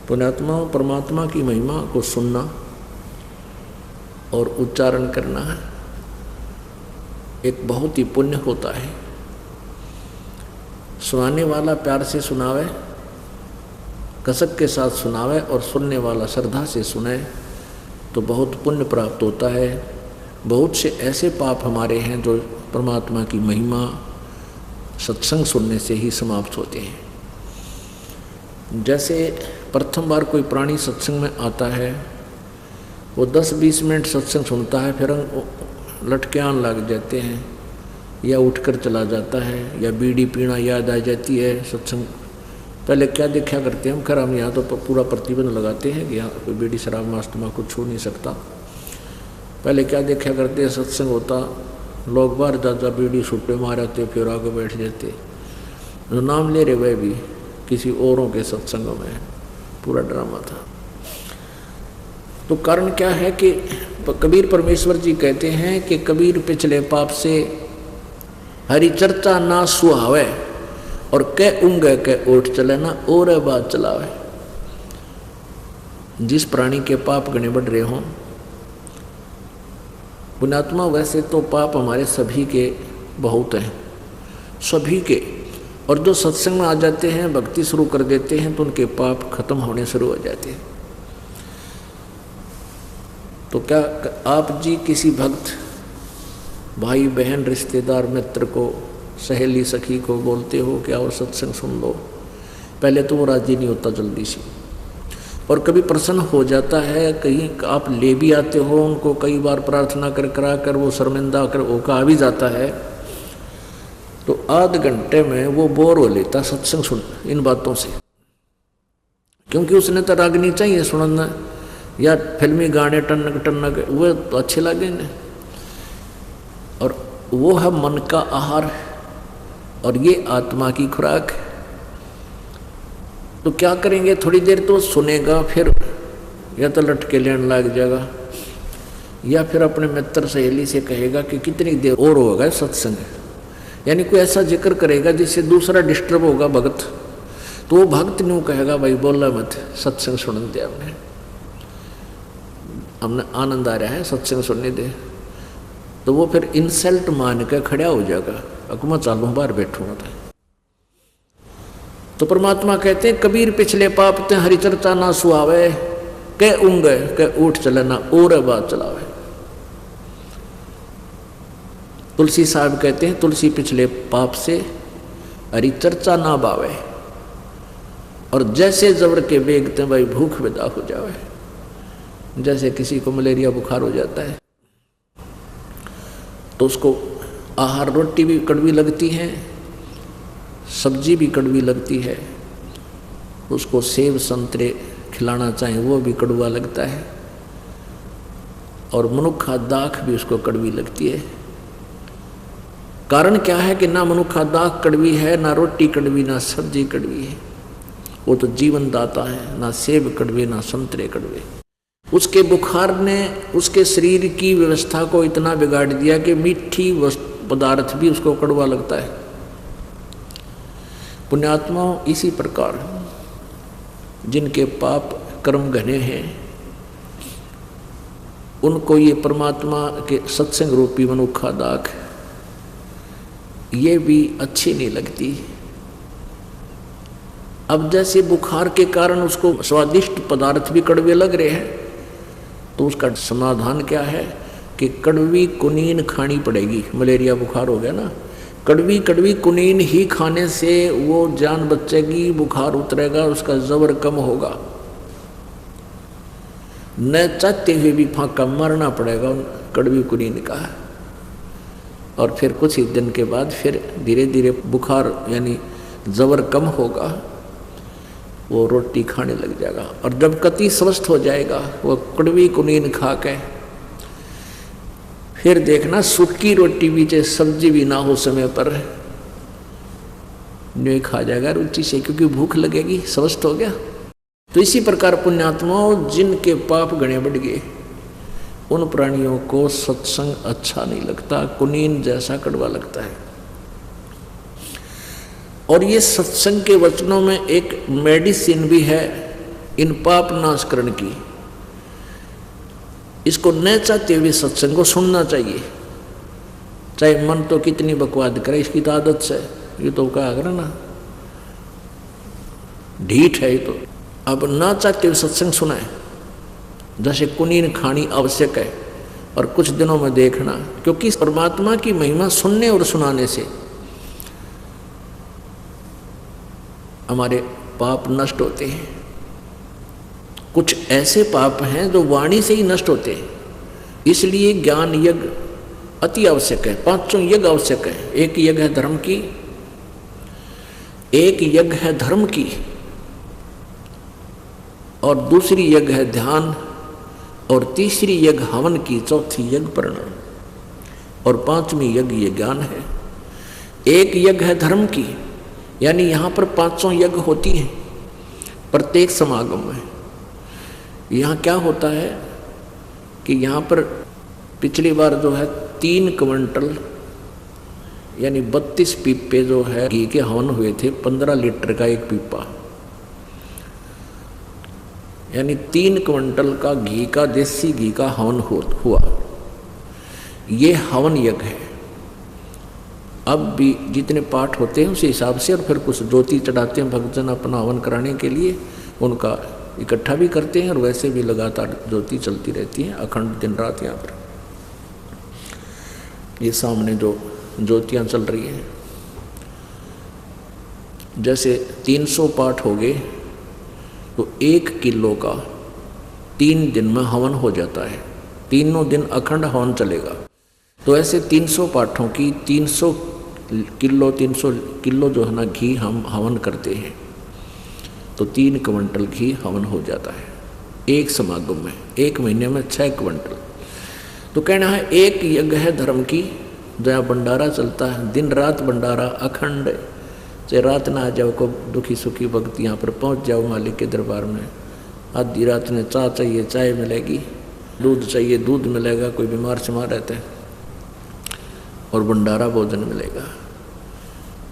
पुण्यात्माओं, परमात्मा की महिमा को सुनना और उच्चारण करना एक बहुत ही पुण्य होता है। सुनाने वाला प्यार से सुनावे, कसक के साथ सुनावे और सुनने वाला श्रद्धा से सुने तो बहुत पुण्य प्राप्त होता है। बहुत से ऐसे पाप हमारे हैं जो परमात्मा की महिमा सत्संग सुनने से ही समाप्त होते हैं। जैसे प्रथम बार कोई प्राणी सत्संग में आता है, वो 10-20 मिनट सत्संग सुनता है, फिर लटकियान लग जाते हैं या उठकर चला जाता है, या बीड़ी पीना याद आ जाती है। सत्संग पहले क्या देखा करते हैं हम, खैर हम यहाँ तो पूरा प्रतिबंध लगाते हैं कि यहाँ कोई बीड़ी शराब मांस तम्बाकू छू नहीं सकता। पहले क्या देखा करते हैं, सत्संग होता, लोग बाहर जा बीड़ी छुट्टे मारते, फिर आगे बैठ जाते, जो नाम ले रहे वह भी किसी औरों के सत्संगों में, पूरा ड्रामा था। तो कारण क्या है कि कबीर परमेश्वर जी कहते हैं कि कबीर पिछले पाप से हरि चर्चा ना सुहावे और कह उंगे कह ओठ चले ना और बात चलावे। जिस प्राणी के पाप गणे बढ़ रहे हों, पुण्यात्मा, वैसे तो पाप हमारे सभी के बहुत हैं, सभी के, और जो सत्संग में आ जाते हैं, भक्ति शुरू कर देते हैं तो उनके पाप खत्म होने शुरू हो जाते हैं। तो क्या आप जी किसी भक्त भाई बहन रिश्तेदार मित्र को, सहेली सखी को बोलते हो कि आओ सत्संग सुन लो? पहले तो वो राजी नहीं होता जल्दी से, और कभी प्रसन्न हो जाता है, कहीं आप ले भी आते हो उनको, कई बार प्रार्थना करा कर वो शर्मिंदा कर ओका आ भी जाता है, तो आध घंटे में वो बोर हो लेता सत्संग सुन इन बातों से, क्योंकि उसने तो रागनी चाहिए सुनना, या फिल्मी गाने टनक टनक वो तो अच्छे लगे न, और वो है मन का आहार और ये आत्मा की खुराक। तो क्या करेंगे, थोड़ी देर तो सुनेगा, फिर या तो लटके लेने लग जाएगा, या फिर अपने मित्र सहेली से कहेगा कि कितनी देर और होगा सत्संग, यानी कोई ऐसा जिक्र करेगा जिससे दूसरा डिस्टर्ब होगा भक्त, तो वो भक्त न्यू कहेगा भाई बोला मत, सत्संग सुन दे, हमने आनंद आ रहा है सत्संग सुनने दे। तो वो फिर इंसल्ट मान के खड़ा हो जाएगा, अकुमा चालू बाहर बैठूंगा। तो परमात्मा कहते हैं कबीर पिछले पाप ते हरि चर्चा ना सुहावे, कह उंगे कह उठ चले ना और बात चलावे। तुलसी साहब कहते हैं तुलसी पिछले पाप से हरि चर्चा ना बावे, और जैसे जबर के बेगते भाई भूख विदा हो जावे। जैसे किसी को मलेरिया बुखार हो जाता है तो उसको आहार, रोटी भी कड़वी लगती है, सब्जी भी कड़वी लगती है, उसको सेब संतरे खिलाना चाहें वो भी कड़वा लगता है, और मनुखा दाख भी उसको कड़वी लगती है। कारण क्या है कि ना मनुखा दाख कड़वी है, ना रोटी कड़वी, ना सब्जी कड़वी है, वो तो जीवन दाता है। ना सेब कड़वे ना संतरे कड़वे। उसके बुखार ने उसके शरीर की व्यवस्था को इतना बिगाड़ दिया कि मीठी पदार्थ भी उसको कड़वा लगता है। पुण्यात्माओं, इसी प्रकार जिनके पाप कर्म घने हैं उनको ये परमात्मा के सत्संग रूपी मनुखा दाख ये भी अच्छी नहीं लगती। अब जैसे बुखार के कारण उसको स्वादिष्ट पदार्थ भी कड़वे लग रहे हैं, तो उसका समाधान क्या है कि कड़वी कुनीन खानी पड़ेगी। मलेरिया बुखार हो गया ना, कड़वी कड़वी कुनीन ही खाने से वो जान बचेगी, बुखार उतरेगा, उसका जबर कम होगा। न चाहते हुए भी फांका मारना पड़ेगा कड़वी कुनीन का, और फिर कुछ ही दिन के बाद फिर धीरे धीरे बुखार यानी जबर कम होगा, वो रोटी खाने लग जाएगा। और जब कति स्वस्थ हो जाएगा वो कड़वी कुनीन खा के, फिर देखना सूखी रोटी भी चाहे सब्जी भी ना हो समय पर नहीं खा जाएगा रुचि से, क्योंकि भूख लगेगी, स्वस्थ हो गया। तो इसी प्रकार पुण्यात्माओं, जिनके पाप गणे बढ़ गए उन प्राणियों को सत्संग अच्छा नहीं लगता, कुनीन जैसा कड़वा लगता है। और ये सत्संग के वचनों में एक मेडिसिन भी है, इन पाप नाशकरण की, इसको न चाहते हुए सत्संग को सुनना चाहिए। चाहे मन तो कितनी बकवाद करे, इसकी तो आदत से, ये तो क्या करे ना, ढीठ है ये तो। अब ना चाहते हुए सत्संग सुनाए, जैसे कुनीन खानी आवश्यक है, और कुछ दिनों में देखना, क्योंकि परमात्मा की महिमा सुनने और सुनाने से हमारे पाप नष्ट होते हैं। कुछ ऐसे पाप हैं जो वाणी से ही नष्ट होते हैं, इसलिए ज्ञान यज्ञ अति आवश्यक है। 5 यज्ञ आवश्यक है। एक यज्ञ है धर्म की, एक यज्ञ है धर्म की, और दूसरी यज्ञ है ध्यान, और तीसरी यज्ञ हवन की, चौथी यज्ञ प्रणाम, और 5वीं यज्ञ ये ज्ञान है। एक यज्ञ है धर्म की, यानी यहाँ पर 5 यज्ञ होती हैं प्रत्येक समागम में। यहाँ क्या होता है कि यहाँ पर पिछली बार जो है 3 क्विंटल यानी 32 पीपे जो है घी के हवन हुए थे, 15 लीटर का एक पीपा, यानी 3 क्विंटल का घी का, देसी घी का हवन हुआ। ये हवन यज्ञ है। अब भी जितने पाठ होते हैं उस हिसाब से, और फिर कुछ ज्योति चढ़ाते हैं भक्तजन अपना हवन कराने के लिए, उनका इकट्ठा भी करते हैं, और वैसे भी लगातार ज्योति चलती रहती है अखंड दिन रात। यहाँ पर ये सामने जो ज्योतियाँ चल रही हैं, जैसे 300 पाठ हो गए तो 1 किलो का 3 दिन में हवन हो जाता है। तीनों दिन अखंड हवन चलेगा। तो ऐसे 300 पाठों की 300 किलो जो है ना घी हम हवन करते हैं, तो 3 क्विंटल घी हवन हो जाता है एक समागम में। 1 महीने में 6 क्विंटल। तो कहना है एक यज्ञ है धर्म की, जहाँ भंडारा चलता है, दिन रात भंडारा अखंड। चाहे रात ना आ जाओ, को दुखी सुखी भक्त यहाँ पर पहुँच जाओ मालिक के दरबार में। आधी रात में चाय चाहिए चाय मिलेगी, दूध चाहिए दूध मिलेगा, कोई बीमार शिमार रहता है, और भंडारा भोजन मिलेगा।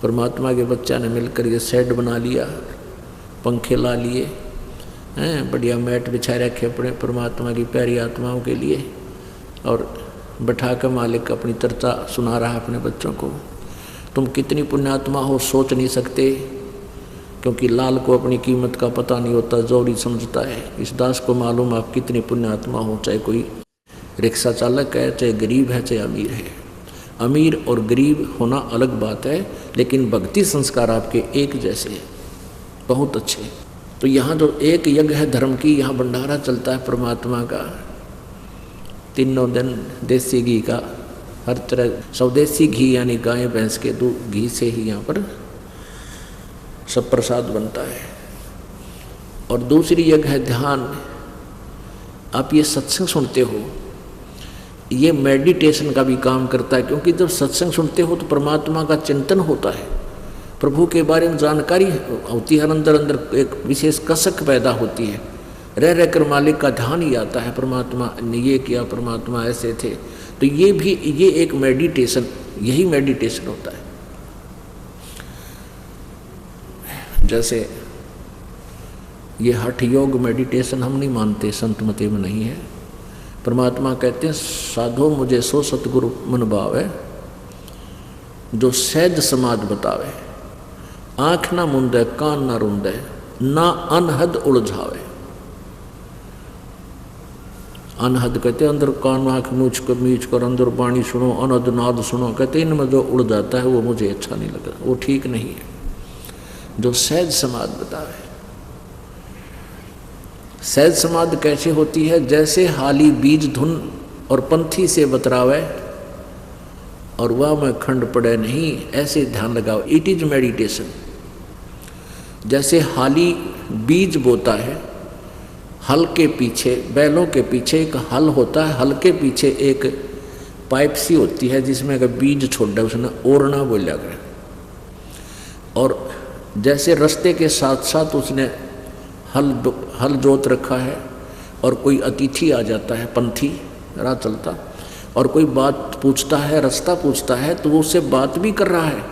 परमात्मा के बच्चा ने मिलकर ये सेट बना लिया, पंखे ला लिए हैं, बढ़िया मैट बिछा रखे अपने परमात्मा की प्यारी आत्माओं के लिए, और बैठा कर मालिक अपनी चर्चा सुना रहा है अपने बच्चों को। तुम कितनी पुण्यात्मा हो सोच नहीं सकते, क्योंकि लाल को अपनी कीमत का पता नहीं होता, जोरी समझता है। इस दास को मालूम आप कितनी पुण्यात्मा हो, चाहे कोई रिक्शा चालक है, चाहे गरीब है, चाहे अमीर है। अमीर और गरीब होना अलग बात है, लेकिन भक्ति संस्कार आपके एक जैसे हैं, बहुत अच्छे। तो यहाँ जो एक यज्ञ है धर्म की, यहाँ भंडारा चलता है परमात्मा का। तीनों दिन देसी घी का, हर तरह स्वदेशी घी यानी गाय भैंस के दूध घी से ही यहाँ पर सब प्रसाद बनता है। और दूसरी यज्ञ है ध्यान। आप ये सत्संग सुनते हो, ये मेडिटेशन का भी काम करता है, क्योंकि जब सत्संग सुनते हो तो परमात्मा का चिंतन होता है, प्रभु के बारे में जानकारी होती है, अंदर अंदर एक विशेष कसक पैदा होती है, रह रहकर मालिक का ध्यान ही आता है, परमात्मा ने ये किया, परमात्मा ऐसे थे। तो ये एक मेडिटेशन, यही मेडिटेशन होता है। जैसे ये हठ योग मेडिटेशन हम नहीं मानते, संत मते में नहीं है। परमात्मा कहते हैं साधो मुझे सो सतगुरु मन भावे, जो सहज समाध बतावे, आँख ना मुंदे कान ना रुंदे, ना अनहद उलझावे। अनहद कहते अंदर कान आँख मीच कर अंदर वाणी सुनो, अनहद नाद सुनो। कहते इनमें जो उड़ जाता है वो मुझे अच्छा नहीं लगता, वो ठीक नहीं है। जो सहज समाध बतावे। सहज समाध कैसे होती है? जैसे हाली बीज धुन और पंथी से बतरावे, और वह में खंड पड़े नहीं, ऐसे ध्यान लगाओ। It is meditation. जैसे हाली बीज बोता है, हल के पीछे, बैलों के पीछे एक हल होता है, हल के पीछे एक पाइप सी होती है जिसमें अगर बीज छोड़ दे उसने ओरना बोला कर। और जैसे रास्ते के साथ साथ उसने हल जोत रखा है, और कोई अतिथि आ जाता है, पंथी राह चलता, और कोई बात पूछता है, रास्ता पूछता है, तो वो उससे बात भी कर रहा है,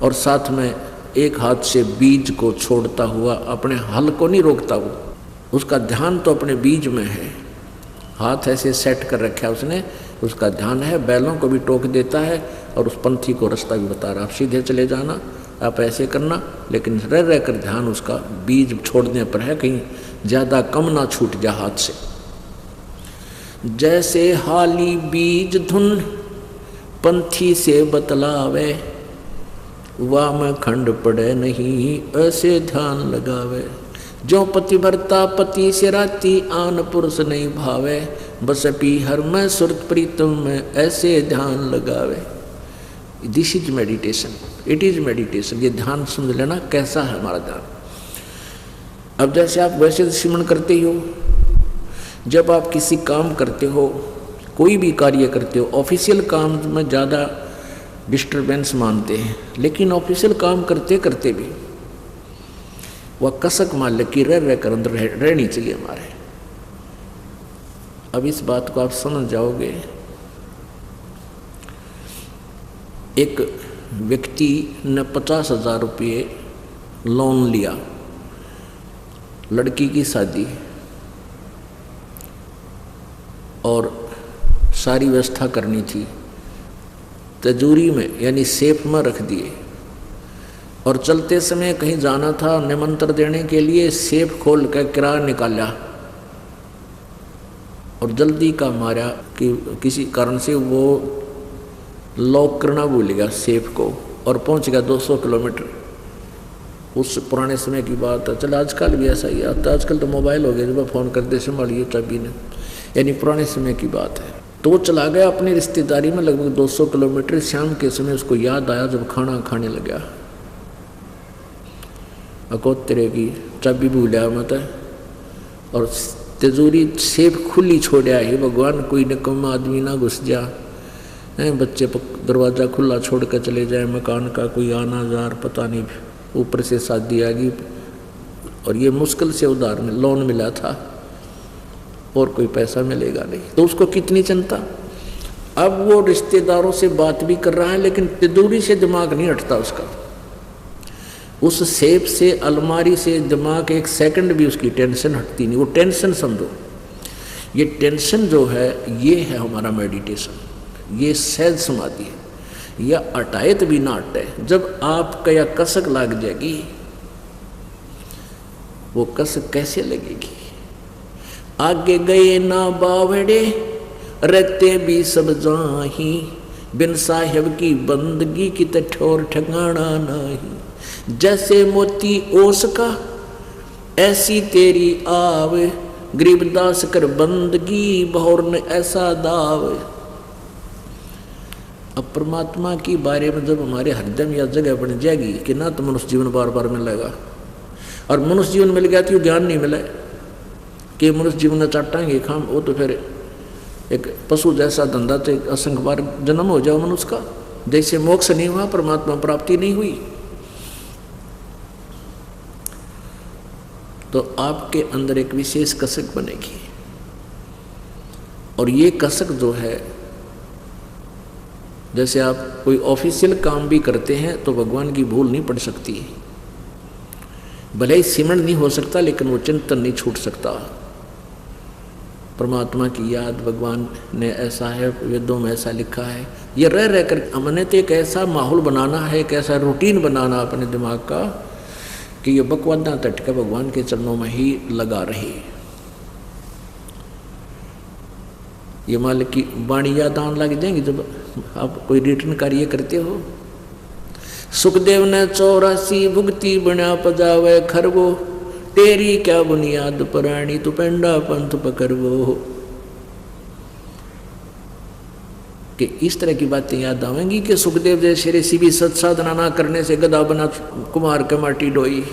और साथ में एक हाथ से बीज को छोड़ता हुआ अपने हल को नहीं रोकता, वो उसका ध्यान तो अपने बीज में है, हाथ ऐसे सेट कर रखा है उसने, उसका ध्यान है, बैलों को भी टोक देता है और उस पंथी को रास्ता भी बता रहा, आप सीधे चले जाना, आप ऐसे करना, लेकिन रह कर ध्यान उसका बीज छोड़ने पर है, कहीं ज़्यादा कम ना छूट जा हाथ से। जैसे हाली बीज धुन पंथी से बतलावे, वाम खंड पड़े नहीं ऐसे ध्यान लगावे। जो पतिव्रता पति से राती आन पुरुष नहीं भावे, बस पी हर में सुरत प्रीतम में ऐसे ध्यान लगावे। This is meditation, it is meditation. ये ध्यान समझ लेना कैसा है हमारा ध्यान। अब जैसे आप वैसे सिमरन करते हो, जब आप किसी काम करते हो, कोई भी कार्य करते हो, ऑफिशियल काम में ज़्यादा डिस्टर्बेंस मानते हैं, लेकिन ऑफिशियल काम करते करते भी वह कसक मान ले कि रह कर अंदर रहनी चाहिए हमारे। अब इस बात को आप समझ जाओगे। एक व्यक्ति ने 50,000 रुपये लोन लिया, लड़की की शादी और सारी व्यवस्था करनी थी, तिजोरी में यानी सेफ में रख दिए, और चलते समय कहीं जाना था निमंत्रण देने के लिए, सेफ खोल कर किराया निकाला और जल्दी का मारा कि किसी कारण से वो लॉक करना भूल गया सेफ को, और पहुंच गया 200 किलोमीटर। उस पुराने समय की बात है, चल आजकल भी ऐसा ही आता, आजकल तो मोबाइल हो गया, जब फ़ोन करते संभालिए चाबी ने, यानी पुराने समय की बात है। तो वो चला गया अपनी रिश्तेदारी में लगभग 200 किलोमीटर। शाम के समय उसको याद आया जब खाना खाने लगा, अकोतरे की चाबी भूलिया मत, और तिजोरी सेफ खुली छोड़ा ही, भगवान कोई निकम्मा आदमी ना घुस जा, बच्चे दरवाज़ा खुला छोड़ कर चले जाए, मकान का कोई आना जार पता नहीं, ऊपर से शादी आ गई, और ये मुश्किल से उधार में लोन मिला था और कोई पैसा मिलेगा नहीं, तो उसको कितनी चिंता। अब वो रिश्तेदारों से बात भी कर रहा है, लेकिन तिजोरी से दिमाग नहीं हटता उसका, उस सेफ से अलमारी से दिमाग एक सेकंड भी उसकी टेंशन हटती नहीं। वो टेंशन समझो, ये टेंशन जो है ये है हमारा मेडिटेशन, ये सहज समाधि है। यह हटाए भी ना हटे, जब आपका या कसक लग जाएगी, वो कसक कैसे लगेगी। आगे गए ना बावड़े रहते भी सब जाही, बिन साहिब की बंदगी की ठोर ठिकाना नहीं। जैसे मोती ओस का ऐसी तेरी आव, गरीबदास कर बंदगी बहुर न ऐसा दाव। अब परमात्मा की बारे में जब हमारे हृदय में यह जगह बन जाएगी कि ना तो मनुष्य जीवन बार बार मिलेगा, और मनुष्य जीवन मिल गया तो ज्ञान नहीं मिले कि मनुष्य जीवन में चाटाएंगे खाम, वो तो फिर एक पशु जैसा धंधा, तो असंख्य बार जन्म हो जाओ मनुष्य का, जैसे मोक्ष नहीं हुआ, परमात्मा प्राप्ति नहीं हुई। तो आपके अंदर एक विशेष कसक बनेगी, और ये कसक जो है, जैसे आप कोई ऑफिशियल काम भी करते हैं तो भगवान की भूल नहीं पड़ सकती, भले ही सिमरन नहीं हो सकता, लेकिन वो चिंतन नहीं छूट सकता। परमात्मा की याद भगवान ने ऐसा है, वेदों में ऐसा लिखा है। ये रह कर हमने तो एक ऐसा माहौल बनाना है, एक ऐसा रूटीन बनाना अपने दिमाग का कि ये बकवादा तटका भगवान के चरणों में ही लगा रही। ये मालिक की वाणी याद आने लग जाएंगी जब आप कोई रिटर्न कार्य करते हो। सुखदेव ने 84 भुगती बना पजावे खरगो, तेरी क्या बुनियाद पुरानी तू पेंडा पंथ पकड़वो। कि इस तरह की बातें याद आवेंगी कि सुखदेव जैसे ऋषि भी सत साधना ना करने से गदा बना कुमार के माटी डोई,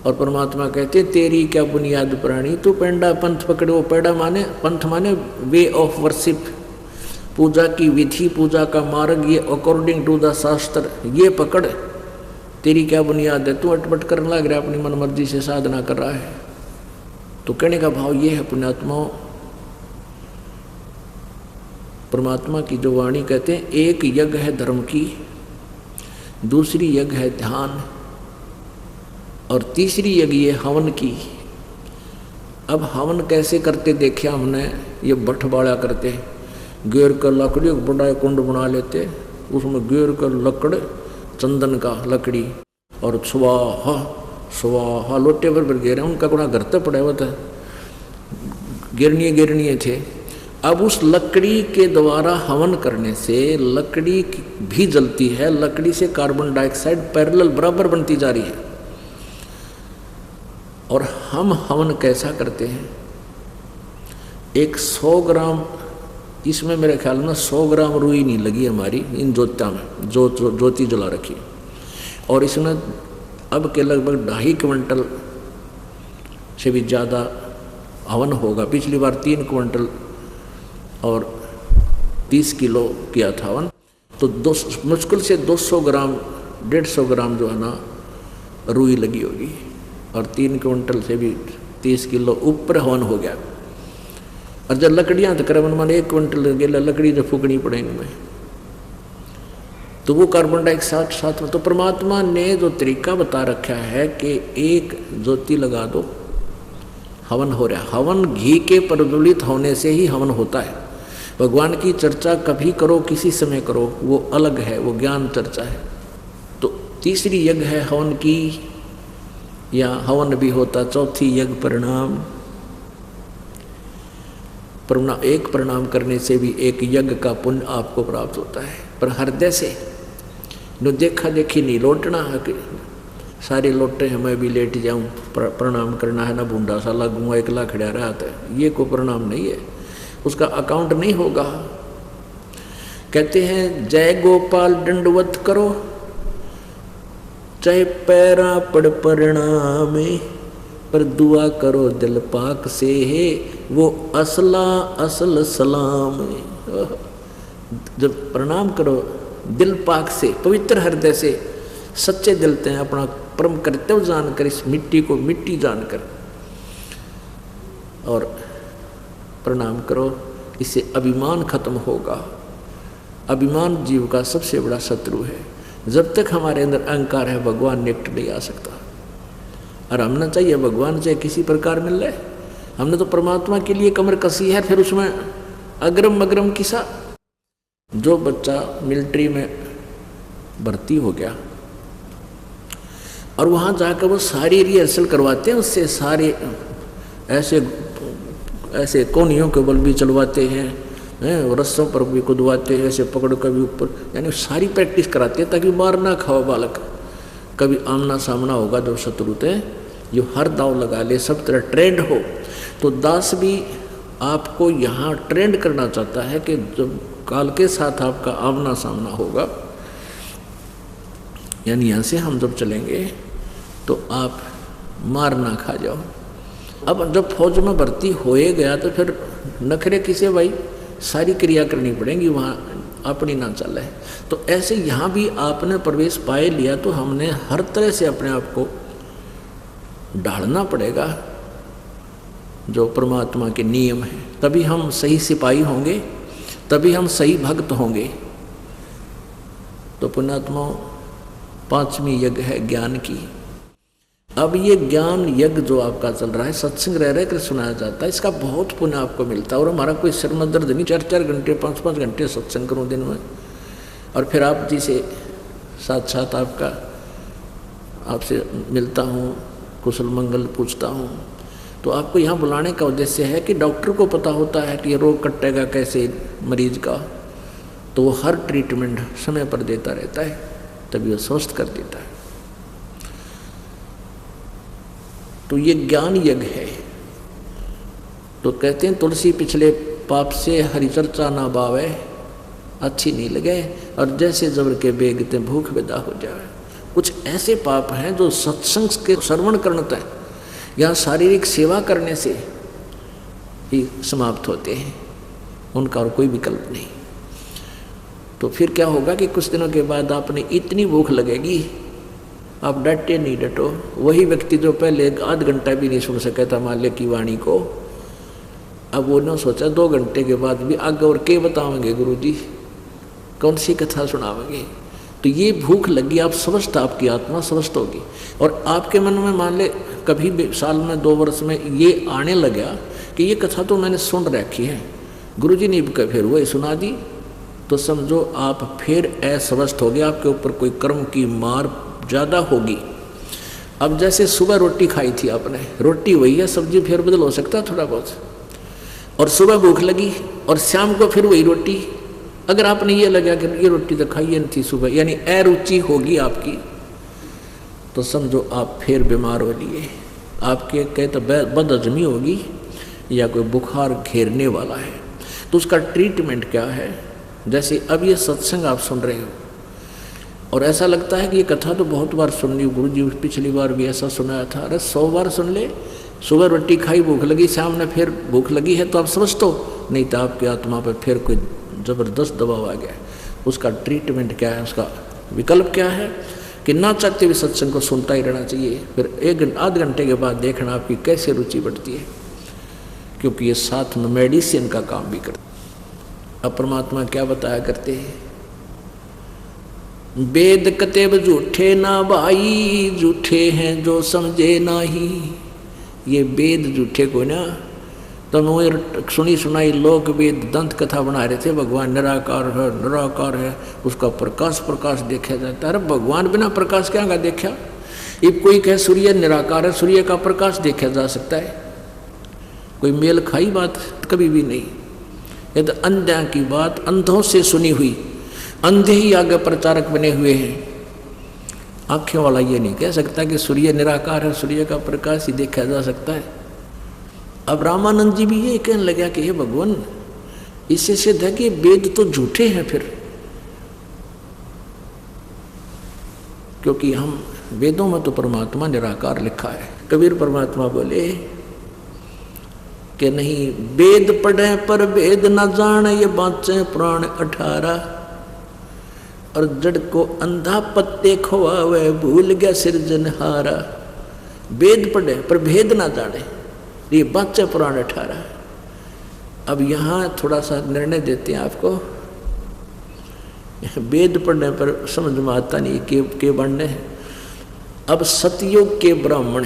और परमात्मा कहते तेरी क्या बुनियाद पुरानी तू पेंडा पंथ पकड़ो। पेड़ा माने पंथ माने वे ऑफ वर्शिप, पूजा की विधि, पूजा का मार्ग, ये अकॉर्डिंग टू द शास्त्र, ये पकड़। तेरी क्या बुनियाद है, तू अटपट करने लग रहा है, अपनी मनमर्जी से साधना कर रहा है। तो कहने का भाव ये है पुण्यात्माओं, परमात्मा की जो वाणी कहते हैं, एक यज्ञ है धर्म की, दूसरी यज्ञ है ध्यान, और तीसरी यज्ञ है हवन की। अब हवन कैसे करते देखा हमने, ये बटवाड़ा करते, गेर कर लकड़ी बड़ा कुंड बना लेते, उसमें गेर कर लकड़ चंदन का लकड़ी और स्वाहा स्वाहा लोटे पर गेरे, उनका गुणा घर तक पड़ा हुआ था, गिरनिए थे। अब उस लकड़ी के द्वारा हवन करने से लकड़ी भी जलती है, लकड़ी से कार्बन डाइऑक्साइड पैरेलल बराबर बनती जा रही है। और हम हवन कैसा करते हैं, एक 100 ग्राम, इसमें मेरे ख्याल में 100 ग्राम रुई नहीं लगी हमारी इन ज्योतिया में, ज्योति जला रखी, और इसमें अब के लगभग 2.5 क्विंटल से भी ज़्यादा हवन होगा। पिछली बार 3 क्विंटल और 30 किलो किया था हवन, तो मुश्किल से 200 ग्राम 150 ग्राम जो है ना रुई लगी होगी, और 3 क्विंटल से भी 30 किलो ऊपर हवन हो गया। और जब लकड़ियाँ तकरीबन माने 1 क्विंटल गेला लकड़ी जो फूकनी पड़ेंगी में, तो वो कार्बन डाइऑक्साइड साथ में। तो परमात्मा ने जो तरीका बता रखा है कि एक ज्योति लगा दो, हवन हो रहा है। हवन घी के प्रज्वलित होने से ही हवन होता है। भगवान की चर्चा कभी करो, किसी समय करो, वो अलग है, वो ज्ञान चर्चा है। तो तीसरी यज्ञ है हवन की, या हवन भी होता। चौथी यज्ञ प्रणाम। एक प्रणाम करने से भी एक यज्ञ का पुण्य आपको प्राप्त होता है, पर हृदय से जो देखा देखी नहीं लौटना है कि सारे लौटे हैं मैं भी लेट जाऊं, प्रणाम करना है ना, बूंदा सा लगूंगा एकला खड़ा रहा था, ये कोई प्रणाम नहीं है, उसका अकाउंट नहीं होगा। कहते हैं जय गोपाल दंडवत करो, चाहे पैरा पड़ प्रणामे, पर दुआ करो दिल पाक से है, वो असला असल सलाम। जब प्रणाम करो दिल पाक से, पवित्र हृदय से, सच्चे दिल से, अपना परम कर्तव्य जानकर, इस मिट्टी को मिट्टी जानकर और प्रणाम करो, इससे अभिमान खत्म होगा। अभिमान जीव का सबसे बड़ा शत्रु है। जब तक हमारे अंदर अहंकार है भगवान निकट नहीं आ सकता। और हमने चाहिए भगवान से किसी प्रकार मिल रहे, हमने तो परमात्मा के लिए कमर कसी है, फिर उसमें अग्रम अग्रम किसा। जो बच्चा मिलिट्री में भर्ती हो गया और वहाँ जाकर वो सारी रिहर्सल करवाते हैं, उससे सारे ऐसे कोनियों के बल भी चलवाते हैं, रस्सों पर भी कुदवाते हैं, ऐसे पकड़ कर भी ऊपर, यानी सारी प्रैक्टिस कराते हैं ताकि मार ना खाओ बालक। कभी आमना सामना होगा जब शत्रु थे, जो हर दाव लगा ले, सब तरह ट्रेंड हो। तो दास भी आपको यहाँ ट्रेंड करना चाहता है कि जब काल के साथ आपका आमना सामना होगा, यानी यहाँ से हम जब चलेंगे तो आप मार ना खा जाओ। अब जब फौज में भर्ती होए गया तो फिर नखरे किसे भाई, सारी क्रिया करनी पड़ेगी, वहाँ अपनी ना चल है। तो ऐसे यहाँ भी आपने प्रवेश पाए लिया तो हमने हर तरह से अपने आप को ढालना पड़ेगा जो परमात्मा के नियम हैं, तभी हम सही सिपाही होंगे, तभी हम सही भक्त होंगे। तो पुण्यात्मा 5वीं यज्ञ है ज्ञान की। अब ये ज्ञान यज्ञ जो आपका चल रहा है, सत्संग रह कर सुनाया जाता है, इसका बहुत पुण्य आपको मिलता है। और हमारा कोई सिर में दर्द नहीं, 4-4 घंटे 5-5 घंटे सत्संग करूँ दिन में, और फिर आप जी से साथ आपसे मिलता हूँ, कुशल मंगल पूछता हूँ। तो आपको यहाँ बुलाने का उद्देश्य है कि डॉक्टर को पता होता है कि ये रोग कटेगा कैसे मरीज का, तो वो हर ट्रीटमेंट समय पर देता रहता है, तभी वो स्वस्थ कर देता है। तो ये ज्ञान यज्ञ है। तो कहते हैं तुलसी पिछले पाप से हरि चर्चा ना बावे, अच्छी नहीं लगे, और जैसे जबर के बेगते भूख विदा हो जाए। कुछ ऐसे पाप हैं जो सत्संग के श्रवण करते हैं या शारीरिक सेवा करने से ही समाप्त होते हैं, उनका और कोई विकल्प नहीं। तो फिर क्या होगा कि कुछ दिनों के बाद आपने इतनी भूख लगेगी, आप डटे नहीं डटो। वही व्यक्ति जो पहले 1/2 घंटा भी नहीं सुन सका था माल्य की वाणी को, अब वो ने सोचा 2 घंटे के बाद भी आगे और क्या बताओगे गुरु जी, कौन सी कथा सुनाओगे। तो ये भूख लगी, आप स्वस्थ, आपकी आत्मा स्वस्थ होगी। और आपके मन में मान ले कभी भी साल में 2 वर्ष में ये आने लगा कि ये कथा तो मैंने सुन रखी है, गुरुजी ने फिर वही सुना दी, तो समझो आप फिर अस्वस्थ हो गए, आपके ऊपर कोई कर्म की मार ज़्यादा होगी। अब जैसे सुबह रोटी खाई थी आपने, रोटी वही है, सब्जी फिर बदल हो सकता है थोड़ा बहुत, और सुबह भूख लगी और शाम को फिर वही रोटी, अगर आपने ये लगा कि ये रोटी तो खाई नहीं थी सुबह, यानी अरुचि होगी आपकी, तो समझो आप फिर बीमार हो लिए, आपके कहे तो बदहजमी होगी या कोई बुखार घेरने वाला है। तो उसका ट्रीटमेंट क्या है? जैसे अब ये सत्संग आप सुन रहे हो और ऐसा लगता है कि ये कथा तो बहुत बार सुन ली, गुरु जी पिछली बार भी ऐसा सुनाया था, अरे 100 बार सुन ले, सुबह रोटी खाई भूख लगी, शाम ने फिर भूख लगी है तो आप समझ तो नहीं, तो आपकी आत्मा पर फिर कोई ज़बरदस्त दबाव आ गया। उसका ट्रीटमेंट क्या है, उसका विकल्प क्या है कि ना चाहते हुए सत्संग को सुनता ही रहना चाहिए, फिर 1-8 घंटे के बाद देखना आपकी कैसे रुचि बढ़ती है, क्योंकि ये साथ में मेडिसिन का काम भी करता है। अब परमात्मा क्या बताया करते हैं, वेद कतेब झूठे ना भाई, झूठे हैं जो समझे नाही। ये वेद झूठे को ना, तो मैं सुनी सुनाई लोक वेद दंत कथा बना रहे थे, भगवान निराकार है, निराकार है, उसका प्रकाश देखा जाता है। अरे भगवान बिना प्रकाश क्या का देखा? ये कोई कहे सूर्य निराकार है, सूर्य का प्रकाश देखा जा सकता है? कोई मेल खाई बात कभी भी नहीं। ये तो अंधा की बात, अंधों से सुनी हुई, अंधे ही आगे प्रचारक बने हुए हैं। आंखें वाला ये नहीं कह सकता कि सूर्य निराकार है, सूर्य का प्रकाश ही देखा जा सकता है। अब रामानंद जी भी ये कहने लगा कि हे भगवान, इससे सिद्ध है कि वेद तो झूठे हैं फिर, क्योंकि हम वेदों में तो परमात्मा निराकार लिखा है। कबीर परमात्मा बोले कि नहीं, वेद पढ़े पर वेद न जाने, ये बाँचे पुराण 18, और जड़ को अंधा पत्ते खोवावे, भूल गया सिरजनहारा। वेद पढ़े पर भेद ना जाने, ये बाँचे पुराण 18। अब यहाँ थोड़ा सा निर्णय देते हैं आपको, वेद पढ़ने पर समझ में आता नहीं के बनने हैं। अब सतयुग के ब्राह्मण,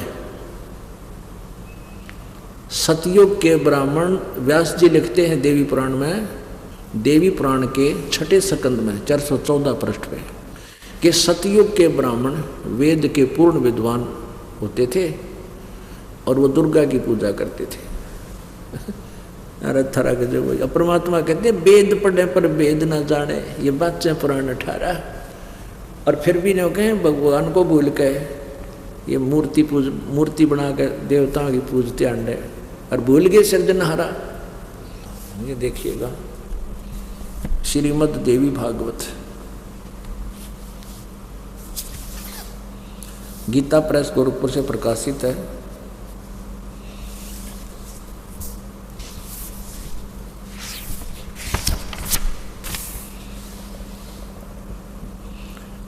सतयुग के ब्राह्मण व्यास जी लिखते हैं देवी पुराण में, देवी पुराण के 6ठे स्कंद में 414 पृष्ठ पे, कि सतयुग के ब्राह्मण वेद के पूर्ण विद्वान होते थे और वो दुर्गा की पूजा करते थे। अरे थरा के जो परमात्मा कहते हैं वेद पढ़े पर वेद न जाने, ये बातें पुराण 18। और फिर भी न कहें भगवान को भूल के ये मूर्ति बना के देवताओं की पूजते अंडे, और भूल गए सिरजनहारा। ये देखिएगा श्रीमद् देवी भागवत, गीता प्रेस गोरखपुर से प्रकाशित है।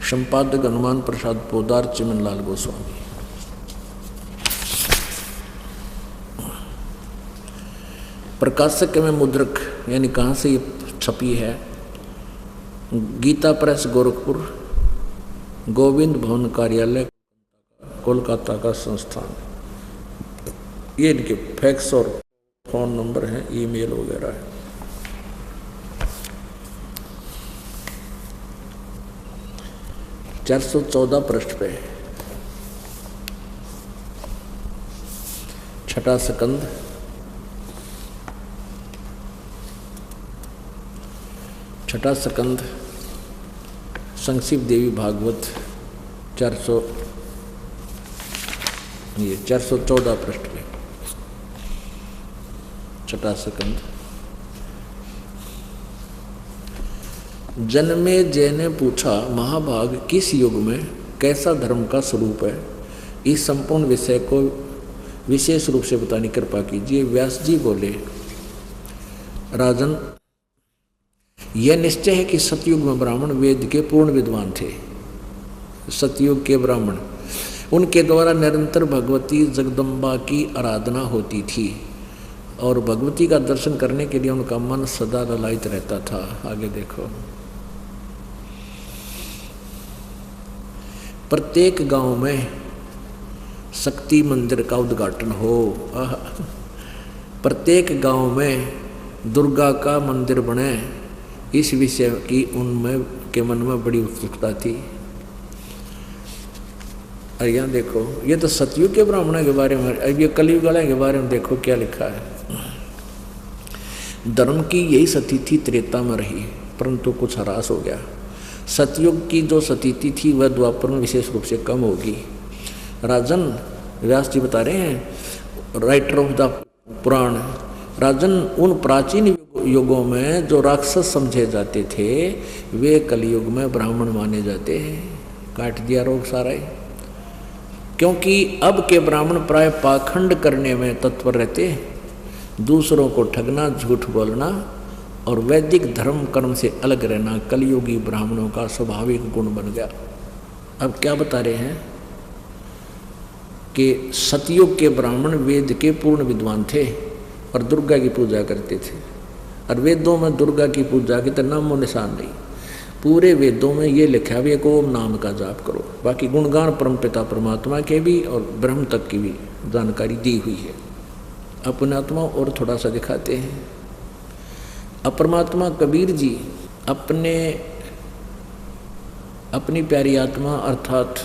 संपादक हनुमान प्रसाद पोदार, चिमनलाल गोस्वामी। प्रकाशक में मुद्रक, यानी कहाँ से ये छपी है, गीता प्रेस गोरखपुर, गोविंद भवन कार्यालय कोलकाता का संस्थान। ये इनके फैक्स और फोन नंबर हैं, ईमेल वगैरह है। चार 414 पृष्ठ पे 6ठा स्कंद, 6ठा स्कंद संक्षिप्त देवी भागवत 414 पृष्ठ पे 6ठा स्कंद। जन्मे जय ने पूछा, महाभाग किस युग में कैसा धर्म का स्वरूप है? इस संपूर्ण विषय को विशेष रूप से बताने की कृपा कीजिए। व्यास जी बोले, राजन, यह निश्चय है कि सतयुग में ब्राह्मण वेद के पूर्ण विद्वान थे। सतयुग के ब्राह्मण, उनके द्वारा निरंतर भगवती जगदम्बा की आराधना होती थी और भगवती का दर्शन करने के लिए उनका मन सदा ललायित रहता था। आगे देखो, प्रत्येक गांव में शक्ति मंदिर का उद्घाटन हो, प्रत्येक गांव में दुर्गा का मंदिर बने, इस विषय की उनमें के मन में बड़ी उत्सुकता थी। और यहाँ देखो, ये तो सतयुग के ब्राह्मणों के बारे में, अब ये कलयुग वाले के बारे में देखो क्या लिखा है। धर्म की यही स्थिति त्रेता में रही, परंतु कुछ ह्रास हो गया। सतयुग की जो स्थिति थी वह द्वापर में विशेष रूप से कम होगी। राजन, व्यास जी बता रहे हैं, राइटर ऑफ द पुराण, राजन उन प्राचीन युगों में जो राक्षस समझे जाते थे वे कलयुग में ब्राह्मण माने जाते हैं। काट दिया रोग सारा ही, क्योंकि अब के ब्राह्मण प्राय पाखंड करने में तत्पर रहते हैं, दूसरों को ठगना, झूठ बोलना और वैदिक धर्म कर्म से अलग रहना कलयुगी ब्राह्मणों का स्वाभाविक गुण बन गया। अब क्या बता रहे हैं कि सतयुग के ब्राह्मण वेद के पूर्ण विद्वान थे और दुर्गा की पूजा करते थे, और वेदों में दुर्गा की पूजा के तो नामो निशान नहीं। पूरे वेदों में ये लिखा है एक ओम नाम का जाप करो, बाकी गुणगान परमपिता परमात्मा के भी और ब्रह्म तक की भी जानकारी दी हुई है। अपने आत्मा और थोड़ा सा दिखाते हैं। अपरमात्मा कबीर जी अपनी प्यारी आत्मा अर्थात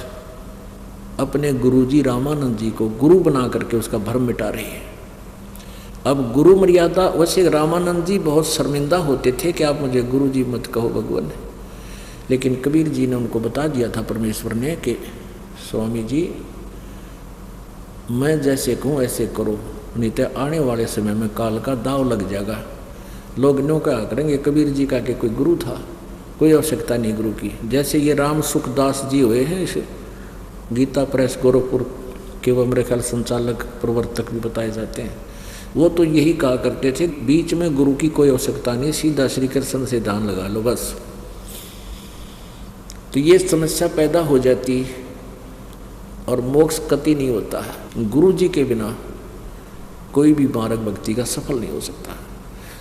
अपने गुरुजी रामानंद जी को गुरु बना करके उसका भ्रम मिटा रहे हैं। अब गुरु मर्यादा, वैसे रामानंद जी बहुत शर्मिंदा होते थे कि आप मुझे गुरु जी मत कहो भगवान, लेकिन कबीर जी ने उनको बता दिया था परमेश्वर ने कि स्वामी जी मैं जैसे कहूँ ऐसे करो, नहीं तो आने वाले समय में काल का दाव लग जाएगा। लोग न्यों क्या करेंगे, कबीर जी का कि कोई गुरु था, कोई आवश्यकता नहीं गुरु की। जैसे ये राम सुखदास जी हुए हैं, इस गीता प्रेस गोरखपुर के वो मेरे ख्याल संचालक प्रवर्तक भी बताए जाते हैं, वो तो यही कहा करते थे बीच में गुरु की कोई आवश्यकता नहीं, सीधा श्री कृष्ण से ध्यान लगा लो बस। तो ये समस्या पैदा हो जाती और मोक्ष कति नहीं होता है। गुरु जी के बिना कोई भी मार्ग भक्ति का सफल नहीं हो सकता।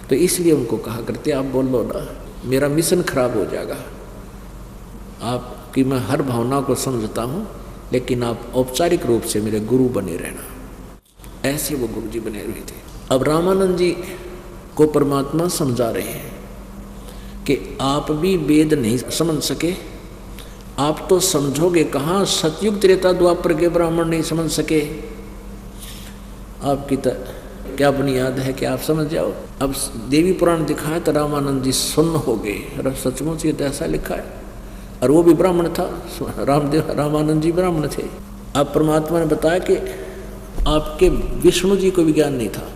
तो इसलिए उनको कहा करते आप बोलो ना, मेरा मिशन खराब हो जाएगा। आपकी मैं हर भावना को समझता हूँ, लेकिन आप औपचारिक रूप से मेरे गुरु बने रहना। ऐसे वो गुरु जी बने हुए थे। अब रामानंद जी को परमात्मा समझा रहे हैं कि आप भी वेद नहीं समझ सके, आप तो समझोगे कहाँ, सतयुग त्रेता द्वापर के ब्राह्मण नहीं समझ सके, आपकी तो क्या बुनियाद है कि आप समझ जाओ। अब देवी पुराण दिखाया तो रामानंद जी सुन्न हो गए। सचमुच ये तो ऐसा लिखा है, और वो भी ब्राह्मण था, रामानंद जी ब्राह्मण थे। अब परमात्मा ने बताया कि आपके विष्णु जी को भी ज्ञान नहीं था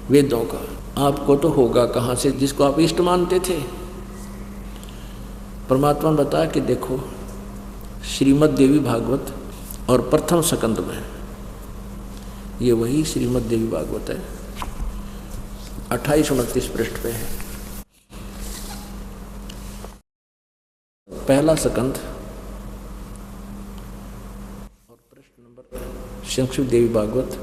वेदों का, आपको तो होगा कहाँ से जिसको आप इष्ट मानते थे। परमात्मा ने बताया कि देखो श्रीमद् देवी भागवत और प्रथम स्कंद में, ये वही श्रीमद् देवी भागवत है, 28-29 पृष्ठ पे है। पहला स्कंद और पृष्ठ नंबर संस्कृत देवी भागवत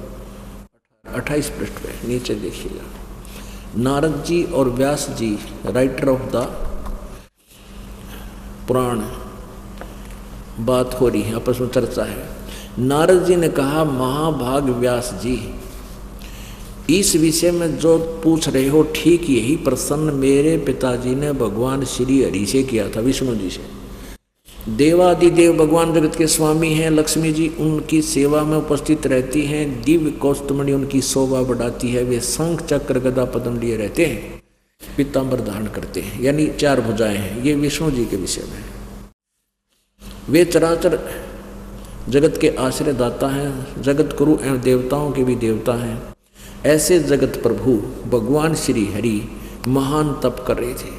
28 पृष्ठ पे नीचे देखिएगा। नारद जी और व्यास जी राइटर ऑफ द पुराण बात हो रही है, आपस में चर्चा है। नारद जी ने कहा महाभाग व्यास जी, इस विषय में जो पूछ रहे हो ठीक यही प्रश्न मेरे पिताजी ने भगवान श्री हरि से किया था, विष्णु जी से। देवादिदेव भगवान जगत के स्वामी हैं, लक्ष्मी जी उनकी सेवा में उपस्थित रहती हैं, दिव्य कौस्तुमणि उनकी शोभा बढ़ाती है, वे शंख चक्र गदा पद्म लिए रहते हैं, पीताम्बर धारण करते हैं, यानी 4 भुजाएं हैं। ये विष्णु जी के विषय में। वे चराचर जगत के आश्रय दाता हैं, जगत गुरु एवं देवताओं के भी देवता हैं। ऐसे जगत प्रभु भगवान श्री हरि महान तप कर रहे थे,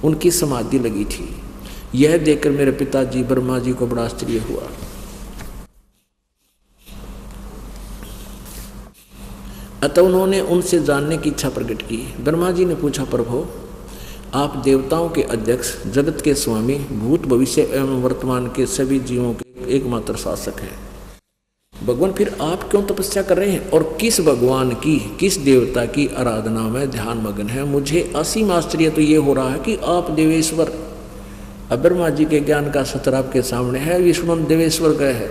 उनकी समाधि लगी थी। यह देखकर मेरे पिताजी ब्रह्मा जी को बड़ा आश्चर्य हुआ। अतः उन्होंने उनसे जानने की इच्छा प्रकट की। ब्रह्मा जी ने पूछा, प्रभु आप देवताओं के अध्यक्ष, जगत के स्वामी, भूत भविष्य एवं वर्तमान के सभी जीवों के एकमात्र शासक हैं। भगवान फिर आप क्यों तपस्या कर रहे हैं और किस भगवान की, किस देवता की आराधना में ध्यान मग्न है? मुझे असीम आश्चर्य तो ये हो रहा है कि आप देवेश्वर, ब्रह्मा जी के ज्ञान का सत्र आपके सामने है, विष्णु देवेश्वर गए है,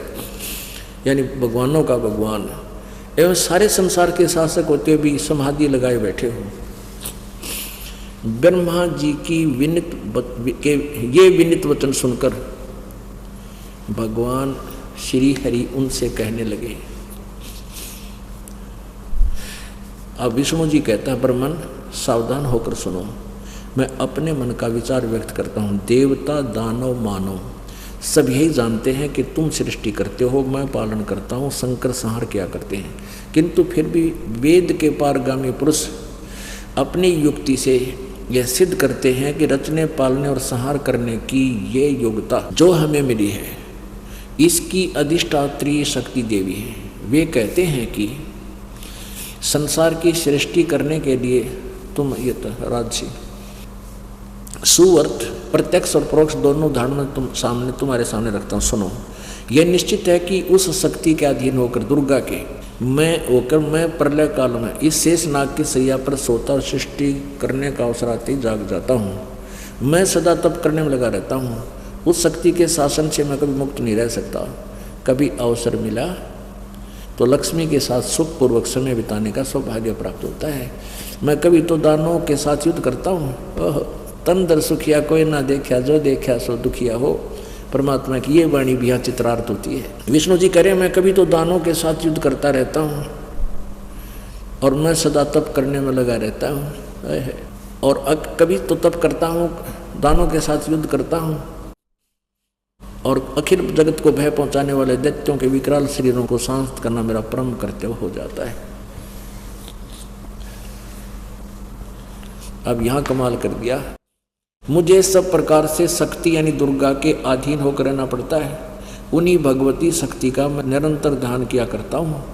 यानी भगवानों का भगवान एवं सारे संसार के शासक होते हुए भी समाधि लगाए बैठे हो। ब्रह्मा जी की ये विनित वचन सुनकर भगवान श्री हरि उनसे कहने लगे। अब विष्णु जी कहता है, ब्रह्मन सावधान होकर सुनो, मैं अपने मन का विचार व्यक्त करता हूँ। देवता दानव मानव सब यही जानते हैं कि तुम सृष्टि करते हो, मैं पालन करता हूँ, शंकर संहार किया करते हैं। किंतु फिर भी वेद के पारगामी पुरुष अपनी युक्ति से यह सिद्ध करते हैं कि रचने पालने और संहार करने की ये योग्यता जो हमें मिली है, इसकी अधिष्ठात्री शक्ति देवी है। वे कहते हैं कि संसार की सृष्टि करने के लिए तुम ये राजसी सुअर्थ प्रत्यक्ष और परोक्ष दोनों उदाहरण में तुम्हारे सामने रखता हूँ। सुनो, यह निश्चित है कि उस शक्ति के अधीन होकर दुर्गा के मैं प्रलय काल में इस शेष नाग की सैया पर सोता और सृष्टि करने का अवसर आते ही जाग जाता हूँ। मैं सदा तप करने में लगा रहता हूँ। उस शक्ति के शासन से मैं कभी मुक्त नहीं रह सकता। कभी अवसर मिला तो लक्ष्मी के साथ सुखपूर्वक समय बिताने का सौभाग्य प्राप्त होता है। मैं कभी तो दानवों के साथ युद्ध करता हूँ। ओह, तन दर सुखिया कोई ना देखा, जो देखा सो दुखिया हो। परमात्मा की ये वाणी भी यहाँ चित्रार्थ होती है। विष्णु जी कह रहे हैं, मैं कभी तो दानवों के साथ युद्ध करता रहता हूँ और मैं सदा तप करने में लगा रहता हूँ। और कभी तो तप करता हूँ, दानवों के साथ युद्ध करता हूँ और अखिल जगत को भय पहुंचाने वाले दैत्यों के विकराल शरीरों को शांत करना मेरा परम कर्तव्य हो जाता है। अब यहाँ कमाल कर दिया, मुझे सब प्रकार से शक्ति यानी दुर्गा के अधीन होकर रहना पड़ता है। उन्हीं भगवती शक्ति का मैं निरंतर ध्यान किया करता हूँ।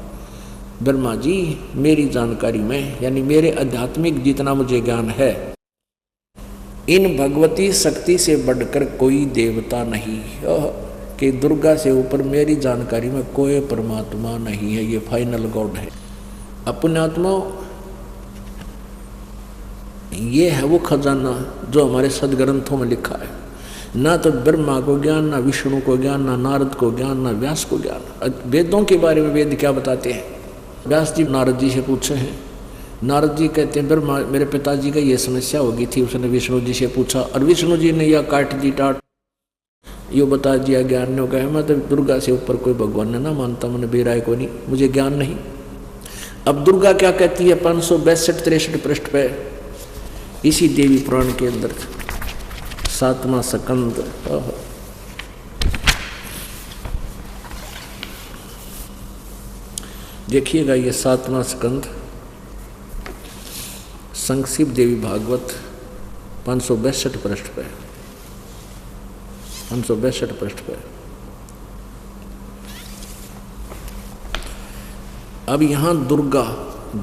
ब्रह्मा जी, मेरी जानकारी में यानी मेरे आध्यात्मिक जितना मुझे ज्ञान है, इन भगवती शक्ति से बढ़कर कोई देवता नहीं कि दुर्गा से ऊपर मेरी जानकारी में कोई परमात्मा नहीं है। ये फाइनल गॉड है। पुण्यात्मा, ये है वो खजाना जो हमारे सदग्रंथों में लिखा है। ना तो ब्रह्मा को ज्ञान, ना विष्णु को ज्ञान, ना नारद को ज्ञान, ना व्यास को ज्ञान। वेदों के बारे में वेद क्या बताते हैं? व्यास जी नारद जी से पूछे हैं। नारद जी कहते हैं, ब्रह्मा मेरे पिताजी का ये समस्या हो गई थी, उसने विष्णु जी से पूछा और विष्णु जी ने यह काट दी टाट, यो बता दिया ज्ञान ने। कहा मैं तो दुर्गा से ऊपर कोई भगवान ने ना मानता, मैंने बेराय को नहीं, मुझे ज्ञान नहीं। अब दुर्गा क्या कहती है 562-63 पृष्ठ पे इसी देवी पुराण के अंदर 7वां स्कंद, देखिएगा ये 7वां स्कंद संक्षिप्त देवी भागवत 562 पृष्ठ पे, 562 पृष्ठ पे। अब यहाँ दुर्गा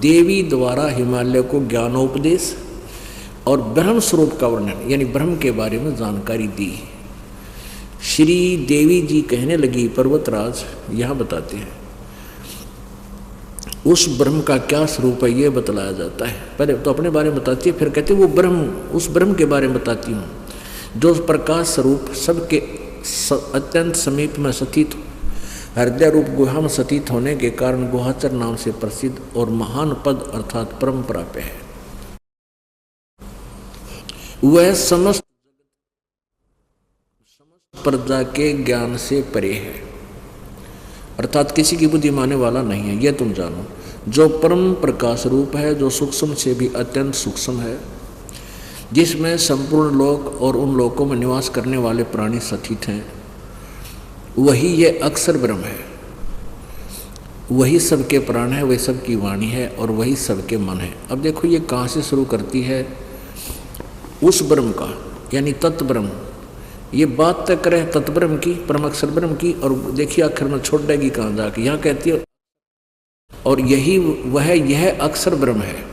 देवी द्वारा हिमालय को ज्ञानोपदेश और ब्रह्म स्वरूप का वर्णन यानी ब्रह्म के बारे में जानकारी दी। श्री देवी जी कहने लगी, पर्वतराज यहाँ बताते हैं उस ब्रह्म का क्या स्वरूप है ये बतलाया जाता है। पहले तो अपने बारे में बताती है, फिर कहती है वो ब्रह्म, उस ब्रह्म के बारे में बताती हूँ जो प्रकाश स्वरूप सबके अत्यंत समीप में स्थित, हृदय रूप गुहा में स्थित होने के कारण गुहाचर नाम से प्रसिद्ध और महान पद अर्थात परम प्राप्य है। वह समस्त प्रजा के ज्ञान से परे है, अर्थात किसी की बुद्धि मानने वाला नहीं है, यह तुम जानो। जो परम प्रकाश रूप है, जो सूक्ष्म से भी अत्यंत सूक्ष्म है, जिसमें संपूर्ण लोक और उन लोकों में निवास करने वाले प्राणी स्थित हैं, वही ये अक्षर ब्रह्म है। वही सबके प्राण है, वही सबकी वाणी है और वही सबके मन है। अब देखो ये कहाँ से शुरू करती है, उस ब्रह्म का यानी तत्व ब्रह्म। ये बात तक करे तत्व ब्रह्म की, परम अक्षर ब्रह्म की, और देखिए आखिर में छोड़ देगी कहाँ जाके। यहाँ कहती है और यही वह यह अक्षर ब्रह्म है,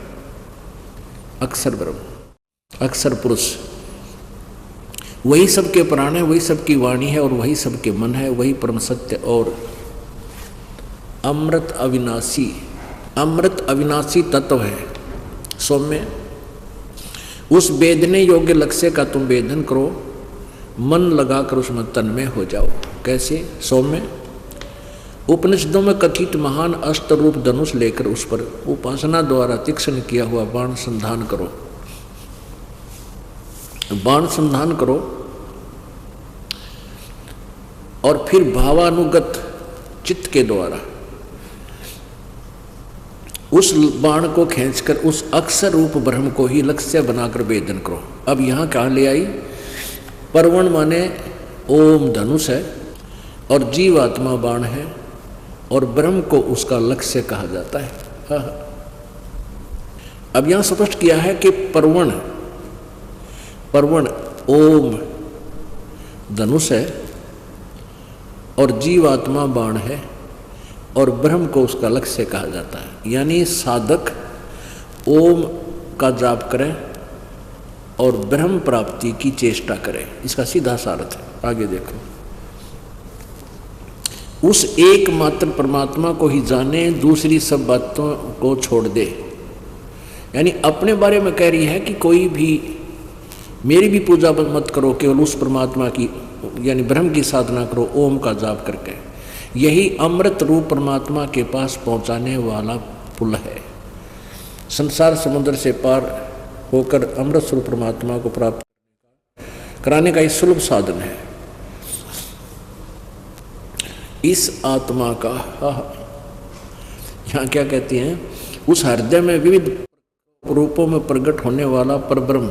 अक्षर ब्रह्म, अक्षर पुरुष। वही सबके प्राण है, वही सबकी वाणी है और वही सबके मन है, वही परम सत्य और अमृत अविनाशी, अमृत अविनाशी तत्व है। सौम्य, उस वेदने योग्य लक्ष्य का तुम वेदन करो, मन लगाकर उसमें तन्मय हो जाओ। कैसे? सौम्य, उपनिषदों में कथित महान अस्त्र रूप धनुष लेकर उस पर उपासना द्वारा तीक्ष्ण किया हुआ बाण संधान करो। बाण संधान करो और फिर भावानुगत चित्त के द्वारा उस बाण को खींचकर उस अक्षर रूप ब्रह्म को ही लक्ष्य बनाकर वेदन करो। अब यहाँ कहाँ ले आई? परवण माने ओम धनुष है और जीवात्मा बाण है और ब्रह्म को उसका लक्ष्य कहा जाता है। अब यहाँ स्पष्ट किया है कि परवण ओम धनुष है और जीवात्मा बाण है और ब्रह्म को उसका लक्ष्य कहा जाता है। यानी साधक ओम का जाप करे और ब्रह्म प्राप्ति की चेष्टा करे, इसका सीधा सारथ है। आगे देखो, उस एकमात्र परमात्मा को ही जाने, दूसरी सब बातों को छोड़ दे। यानी अपने बारे में कह रही है कि कोई भी मेरी भी पूजा मत करो, केवल उस परमात्मा की यानी ब्रह्म की साधना करो ओम का जाप करके। यही अमृत रूप परमात्मा के पास पहुंचाने वाला पुल है। संसार समुद्र से पार होकर अमृत स्वरूप परमात्मा को प्राप्त कराने का ये सुलभ साधन है। इस आत्मा का यहाँ क्या कहती हैं? उस हृदय में विविध रूपों में प्रकट होने वाला परब्रह्म।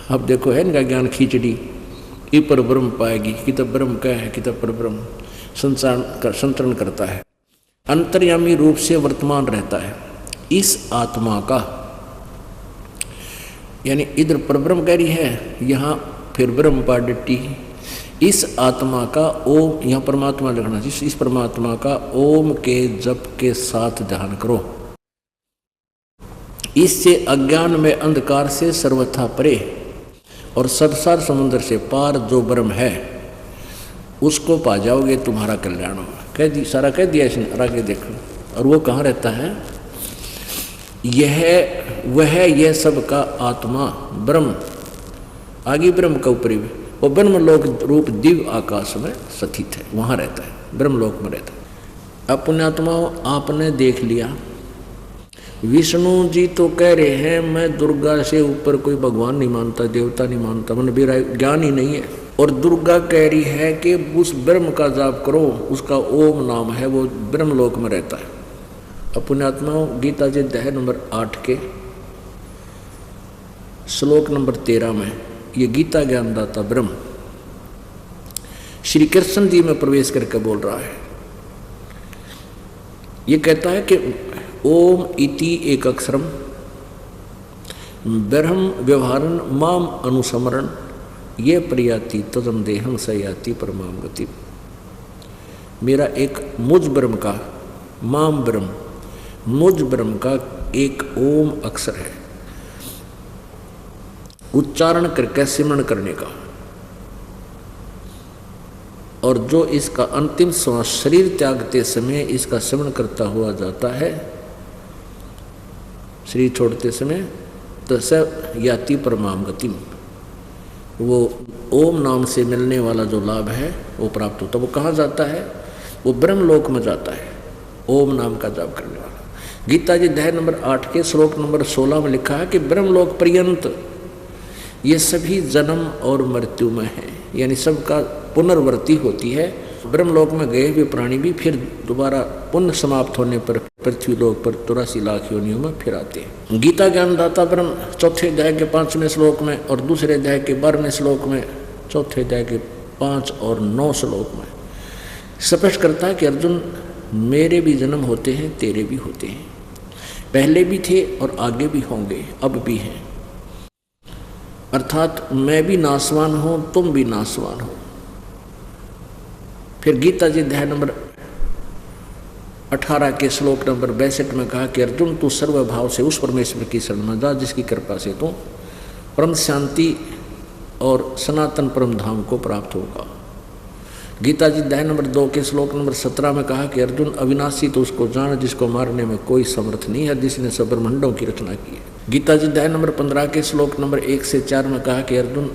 अब देखो है इनका ज्ञान खिचड़ी कि परब्रह्म पाएगी कि तब ब्रह्म क्या है कि तब परब्रह्म संतरण करता है, अंतर्यामी रूप से वर्तमान रहता है। इस आत्मा का यानी इधर परब्रह्म कह रही है, यहाँ फिर ब्रह्म पाडटी। इस आत्मा का ओम, यहाँ परमात्मा लिखना चाहिए, इस परमात्मा का ओम के जप के साथ ध्यान करो। इससे अज्ञान में अंधकार से सर्वथा परे और संसार समुद्र से पार जो ब्रह्म है उसको पा जाओगे, तुम्हारा कल्याण होगा। कह दी, सारा कह दिया इसने। आगे देखो, और वो कहाँ रहता है? यह सबका आत्मा ब्रह्म, आगे ब्रह्म का ऊपरी वो ब्रह्म लोक रूप दिव्य आकाश में स्थित है, वहाँ रहता है, ब्रह्म लोक में रहता है। अब पुण्यात्माओं, आपने देख लिया विष्णु जी तो कह रहे हैं मैं दुर्गा से ऊपर कोई भगवान नहीं मानता, देवता नहीं मानता, मन मेरा ज्ञान ही नहीं है। और दुर्गा कह रही है कि उस ब्रह्म का जाप करो, उसका ओम नाम है, वो ब्रह्म लोक में रहता है। अब पुण्यात्माओं, गीता जी अध्याय नंबर 8 के श्लोक नंबर 13 में ये गीता ज्ञानदाता ब्रह्म श्री कृष्ण जी में प्रवेश करके बोल रहा है। ये कहता है कि ओम इति एक अक्षरम ब्रह्म व्यवहारन माम अनुसमरण ये प्रयाति तदम देहम सयाति परमाम गति। मेरा एक मुझ ब्रह्म का, माम ब्रह्म, मुझ ब्रह्म का एक ओम अक्षर है, उच्चारण करके सिमरण करने का। और जो इसका अंतिम श्वास शरीर त्यागते समय इसका सिमरण करता हुआ जाता है, शरीर छोड़ते समय, तो स याति परमाम गति, वो ओम नाम से मिलने वाला जो लाभ है वो प्राप्त होता है। वो कहाँ जाता है? वो ब्रह्मलोक में जाता है, ओम नाम का जाप करने वाला। गीता जी अध्याय नंबर 8 के श्लोक नंबर 16 में लिखा है कि ब्रह्मलोक पर्यंत ये सभी जन्म और मृत्यु में है, यानी सबका पुनर्वृत्ति होती है। ब्रह्मलोक में गए हुए प्राणी भी फिर दोबारा पुण्य समाप्त होने पर पृथ्वी लोक पर 83 लाख योनियों में फिर आते हैं। गीता ज्ञानदाता ब्रह्म चौथे अध्याय के 5वें श्लोक में और दूसरे अध्याय के 12वें श्लोक में, चौथे अध्याय के 5 और 9 श्लोक में स्पष्ट करता है कि अर्जुन, मेरे भी जन्म होते हैं, तेरे भी होते हैं, पहले भी थे और आगे भी होंगे, अब भी हैं। अर्थात मैं भी नासवान हूं, तुम भी नासवान हो। फिर गीता जी अध्याय नंबर 18 के श्लोक नंबर 62 में कहा कि अर्जुन, तू सर्वभाव से उस परमेश्वर की शरण में जा जिसकी कृपा से तू परम शांति और सनातन परम धाम को प्राप्त होगा। गीता जी अध्याय नंबर 2 के श्लोक नंबर 17 में कहा कि अर्जुन, अविनाशी तो उसको जान जिसको मारने में कोई समर्थ नहीं है, जिसने सब ब्रह्मांडों की रचना की है। गीता जी अध्याय नंबर 15 के श्लोक नंबर 1 से 4 में कहा कि अर्जुन,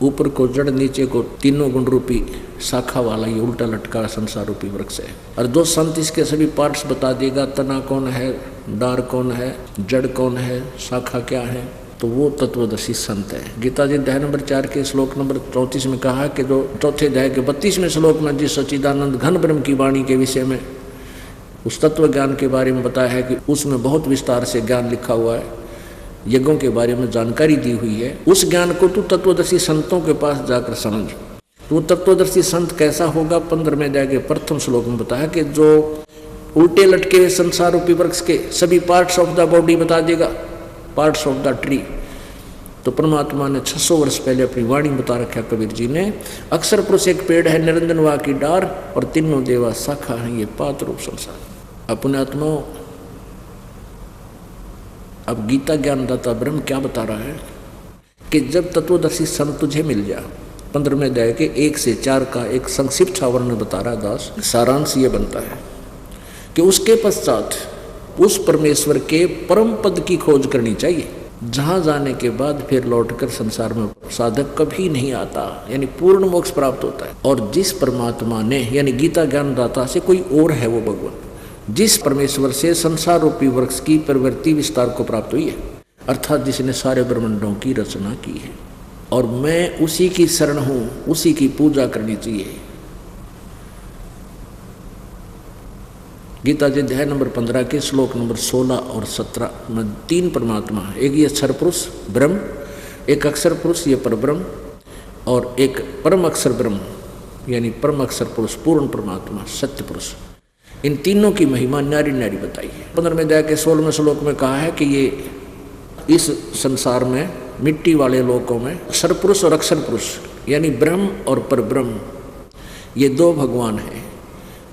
ऊपर को जड़, नीचे को तीनों गुण रूपी शाखा वाला ये उल्टा लटका संसार रूपी वृक्ष है। और जो संत इसके सभी पार्ट्स बता देगा, तना कौन है, डार कौन है, जड़ कौन है, शाखा क्या है, तो वो तत्वदर्शी संत है। गीता जी अध्याय नंबर 4 के श्लोक नंबर 34 में कहा कि जो चौथे अध्याय के 32वें श्लोक में जिस सच्चिदानंद घन ब्रह्म की वाणी के विषय में उस तत्व ज्ञान के बारे में बताया है कि उसमें बहुत विस्तार से ज्ञान लिखा हुआ है, यज्ञों के बारे में जानकारी दी हुई है। उस ज्ञान को तू तत्वदर्शी संतों के पास जाकर समझ। तो तत्वदर्शी संत कैसा होगा, 15वें अध्याय के प्रथम श्लोक में बताया कि जो उल्टे लटके हुए संसार रूपी वृक्ष के सभी पार्ट्स ऑफ द बॉडी बता देगा, पार्ट्स ऑफ द ट्री। तो परमात्मा ने 600 वर्ष पहले अपनी वाणी बता रखा कबीर जी ने, अक्षर पुरुष एक पेड़ है, निरंजन वा की डार और तीनों देवा शाखा है, ये पात रूप संसार। अपने आत्माओं, अब गीता ज्ञानदाता ब्रह्म क्या बता रहा है कि जब तत्वदर्शी संत तुझे मिल जाए, 15वें अध्याय के 1 से 4 का एक संक्षिप्त वर्णन बता रहा है दास। सारांश ये बनता है कि उसके पश्चात उस परमेश्वर के परम पद की खोज करनी चाहिए, जहाँ जाने के बाद फिर लौटकर संसार में साधक कभी नहीं आता, यानी पूर्ण मोक्ष प्राप्त होता है। और जिस परमात्मा ने, यानी गीता ज्ञानदाता से कोई और है वो भगवान, जिस परमेश्वर से संसार रूपी वृक्ष की प्रवृत्ति विस्तार को प्राप्त हुई है, अर्थात जिसने सारे ब्रह्मांडों की रचना की है, और मैं उसी की शरण हूं, उसी की पूजा करनी चाहिए। गीता जी अध्याय नंबर 15 के श्लोक नंबर 16 और 17 में 3 परमात्मा है। एक ये अक्षर पुरुष ब्रह्म, एक अक्षर पुरुष ये परब्रह्म, और एक परम अक्षर ब्रह्म यानी परम अक्षर पुरुष पूर्ण परमात्मा सत्य पुरुष। इन तीनों की महिमा न्यारी न्यारी बताई है। 15वें अध्याय के 16वें श्लोक में कहा है कि ये इस संसार में मिट्टी वाले लोकों में अक्षर पुरुष और अक्षर पुरुष यानी ब्रह्म और परब्रह्म ये 2 भगवान हैं,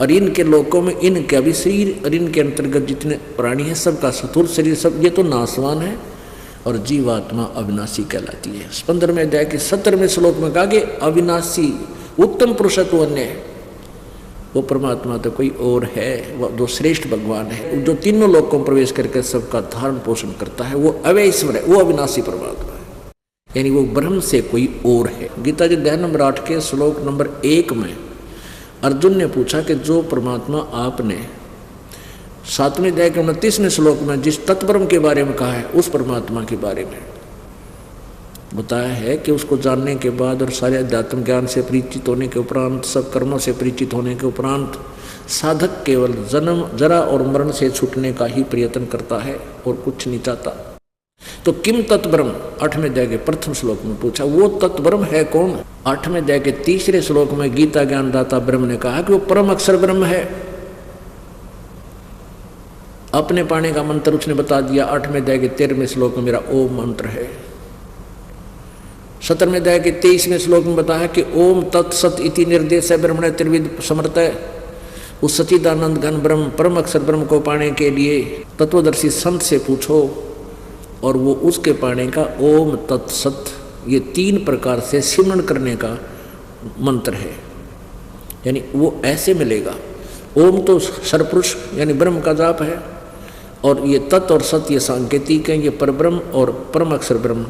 और इनके लोकों में इनका भी शरीर और इनके अंतर्गत जितने प्राणी हैं सबका स्थूल शरीर सब ये तो नाशवान है, और जीवात्मा अविनाशी कहलाती है। 15वें अध्याय के 17वें श्लोक में कहा कि अविनाशी उत्तम पुरुष तो अन्य है, वो परमात्मा तो कोई और है, वो जो श्रेष्ठ भगवान है, जो तीनों लोकों में प्रवेश करके सबका धारण पोषण करता है, वो अवैश्वर है, वो अविनाशी परमात्मा है, यानी वो ब्रह्म से कोई और है। गीता जी अध्याय नंबर 8 के श्लोक नंबर 1 में अर्जुन ने पूछा कि जो परमात्मा आपने 7वें अध्याय के 29वें श्लोक में जिस तत्ब्रह्म के बारे में कहा है, उस परमात्मा के बारे में बताया है कि उसको जानने के बाद और सारे अध्यात्म ज्ञान से परिचित होने के उपरांत, सब कर्मों से परिचित होने के उपरांत साधक केवल जन्म जरा और मरण से छूटने का ही प्रयत्न करता है और कुछ नहीं चाहता। तो किम तत्ब्रह्म 8वें अध्याय के प्रथम श्लोक में पूछा, वो तत्ब्रह्म है कौन? 8वें अध्याय के 3रे श्लोक में गीता ज्ञानदाता ब्रह्म ने कहा कि वो परम अक्षर ब्रह्म है। अपने पाने का मंत्र उसने बता दिया। 8वें अध्याय के 13वें श्लोक में मेरा ओम मंत्र है। 17वें अध्याय के 23वें श्लोक में बताया कि ओम तत्सत इति निर्देश है ब्रह्मण त्रिविध समर्थ है। उस सच्चिदानंद घन ब्रह्म परम अक्षर ब्रह्म को पाने के लिए तत्वदर्शी संत से पूछो, और वो उसके पाने का ओम तत्सत ये 3 प्रकार से सिमरण करने का मंत्र है, यानी वो ऐसे मिलेगा। ओम तो सरपुरुष यानी ब्रह्म का जाप है, और ये तत् और सत ये सांकेतिक है, ये परब्रह्म और परम अक्षर ब्रह्म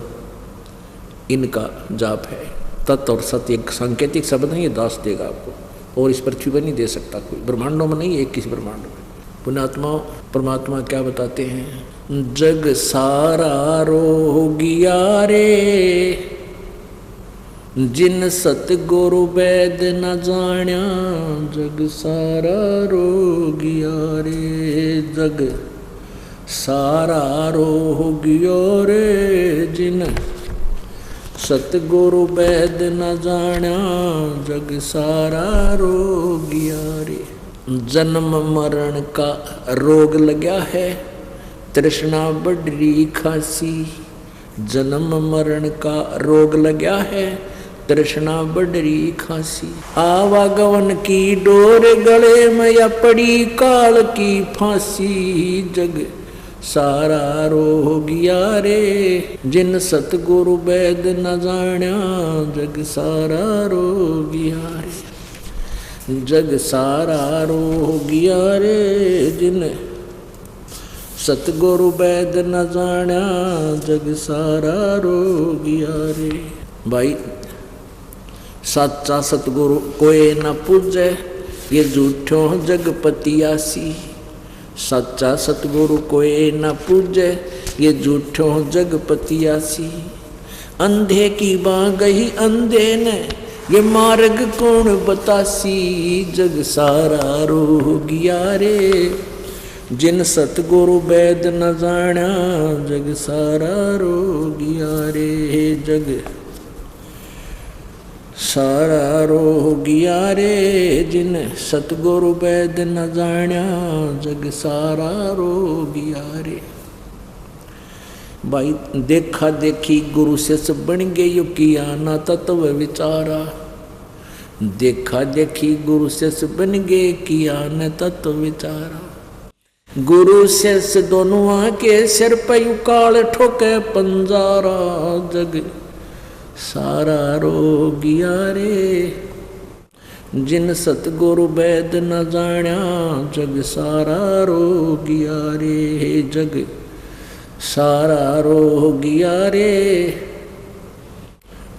इनका जाप है। तत् और सत एक सांकेतिक शब्द है, ये दास देगा आपको, और इस पृथ्वी पर नहीं दे सकता कोई, ब्रह्मांडों में नहीं, एक किसी ब्रह्मांड में। पुण्यात्मा परमात्मा क्या बताते हैं, जग सारा रोगिया रे जिन सतगुरु वैद न जाण्या, जग सारा रोगिया रे, जग सारा रोगिया रे जिन सतगुरु वैद न जाण्या, जग सारा रोगिया रे। जन्म मरण का रोग लगा है, तृष्णा बड़ी खासी, जन्म मरण का रोग लगा है, तृष्णा बड़ी खासी। आवागमन की डोर गले में या पड़ी काल की फांसी, जग सारा रोगिया रे जिन सतगुरु वैद न जाण्या, जग सारा रोगिया रे, जग सारा रोगिया रे जिन सतगुरु वैद न जाण्या, जग सारा रोगिया रे। भाई साचा सतगुरु कोई न पूजे, ये झूठो जगपतियासी। सच्चा सतगुरु कोई न पूजे, ये झूठो जगपतियासी। अंधे की बाँ गई अंधे ने, ये मार्ग कौन बतासी। जग सारा रोह गया रे, जिन सतगुरु वैद न जाना। जग सारा रोह गया रे, जग सारा रोह गया रे, जिन सतगुरु वैद न जाना। जग सारा रोह गया रे। भाई देखा देखी गुरु से सब बन गए, यो किया ना तत्व विचारा। देखा देखी गुरु से सब बन गए, किया न तत्व विचारा। गुरु से दोनों आके सिर पे उकाल ठोके पंजारा। जग सारा रो गया रे, जिन सतगुरु वैद न जाना। जग सारा रो गया रे, जग सारा रो गया रे,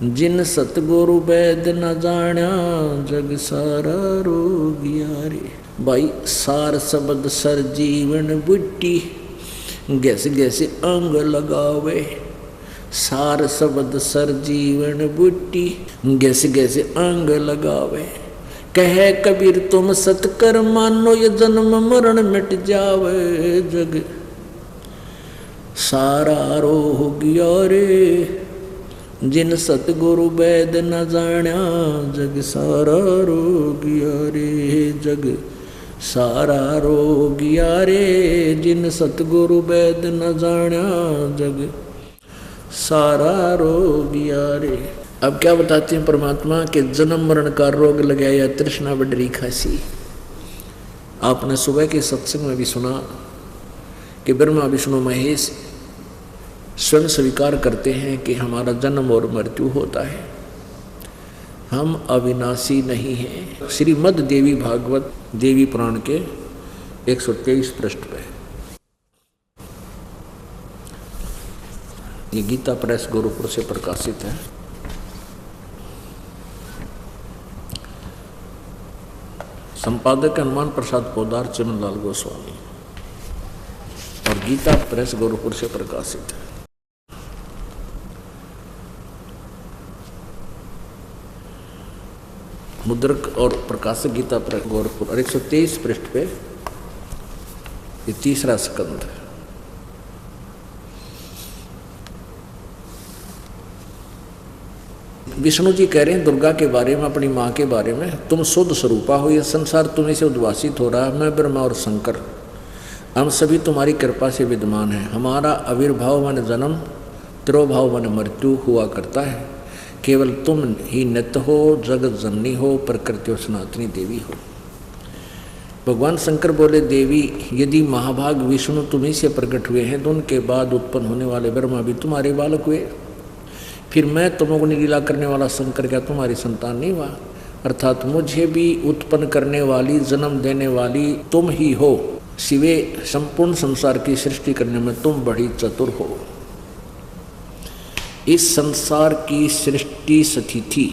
जिन सतगुरु वैद न जाना। जग सारा रो गया रे। भाई सार शब्द सर जीवन बुट्टी, गैस गैस अंग लगावे। सार शब्द सर जीवन बुट्टी, गैस गैस अंग लगावे। कहे कबीर तुम सतकर मानो, ये जन्म मरण मिट जावे। जग सारा रोह गया रे, जिन सतगुरु वैद न जाना। जग सारा रो गया रे, जग सारा रो गया रे, जिन सतगुरु वैद न जाना। जग सारा रो गया रे। अब क्या बताते हैं परमात्मा के जन्म मरण का रोग लगाया, तृष्णा बडरी खासी। आपने सुबह के सत्संग में भी सुना कि ब्रह्मा विष्णु महेश स्वयं स्वीकार करते हैं कि हमारा जन्म और मृत्यु होता है, हम अविनाशी नहीं हैं। श्रीमद् देवी भागवत देवी पुराण के 123 पृष्ठ पे। ये गीता प्रेस गोरखपुर से प्रकाशित है। संपादक हनुमान प्रसाद पोदार, चिमनलाल गोस्वामी, और गीता प्रेस गोरखपुर से प्रकाशित है। मुद्रक और प्रकाशक गीता प्रेस गोरखपुर, और 123 पृष्ठ पे ये तीसरा स्कंद है। विष्णु जी कह रहे हैं दुर्गा के बारे में, अपनी माँ के बारे में, तुम शुद्ध स्वरूपा हो, ये संसार तुम्हें से उद्वासित हो रहा है। मैं ब्रह्मा और शंकर हम सभी तुम्हारी कृपा से विद्यमान हैं। हमारा आविर्भाव माने जन्म, तिरोभाव माने मृत्यु हुआ करता है। केवल तुम ही नित्य हो, जगत जननी हो, प्रकृति और सनातनी देवी हो। भगवान शंकर बोले देवी यदि महाभाग विष्णु तुम्ही से प्रकट हुए हैं तो उनके बाद उत्पन्न होने वाले ब्रह्मा भी तुम्हारे बालक हुए, फिर मैं तमोगुणी लीला करने वाला शंकर क्या तुम्हारी संतान नहीं हुआ? अर्थात मुझे भी उत्पन्न करने वाली, जन्म देने वाली तुम ही हो, सिवे संपूर्ण संसार की सृष्टि करने में तुम बड़ी चतुर हो। इस संसार की सृष्टि स्थिति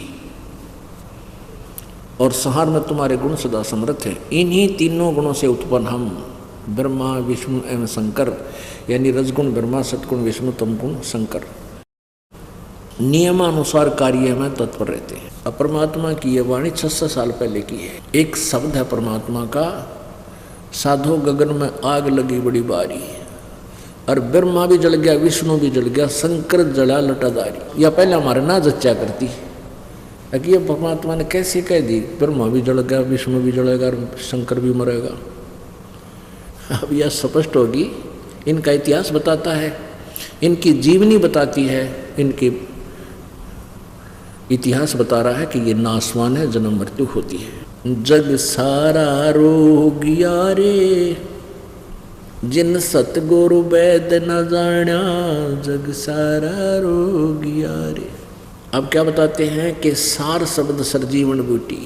और संहार में तुम्हारे गुण सदा समर्थ है। इन्हीं तीनों गुणों से उत्पन्न हम ब्रह्मा विष्णु एवं शंकर, यानी रजगुण ब्रह्मा, सतगुण विष्णु, तमगुण शंकर, नियमानुसार कार्य में तत्पर रहते हैं। अब परमात्मा की यह वाणी 600 साल पहले की है। एक शब्द है परमात्मा का, साधो गगन में आग लगी बड़ी बारी, और ब्रह्मा भी जल गया, विष्णु भी जल गया, शंकर जला लटादारी। या पहले हमारे ना जच्चा करती कि ये परमात्मा ने कैसे कह दी ब्रह्मा भी जल गया, विष्णु भी जलेगा, शंकर भी मरेगा। अब यह स्पष्ट होगी, इनका इतिहास बताता है, इनकी जीवनी बताती है, इनके इतिहास बता रहा है कि ये नासवान है, जन्म मृत्यु होती है। जग सारा रो गया रे, जिन सतगुरु वैद न जाना, जग सारा रो गया रे। अब क्या बताते हैं कि सार शब्द सरजीवन बूटी।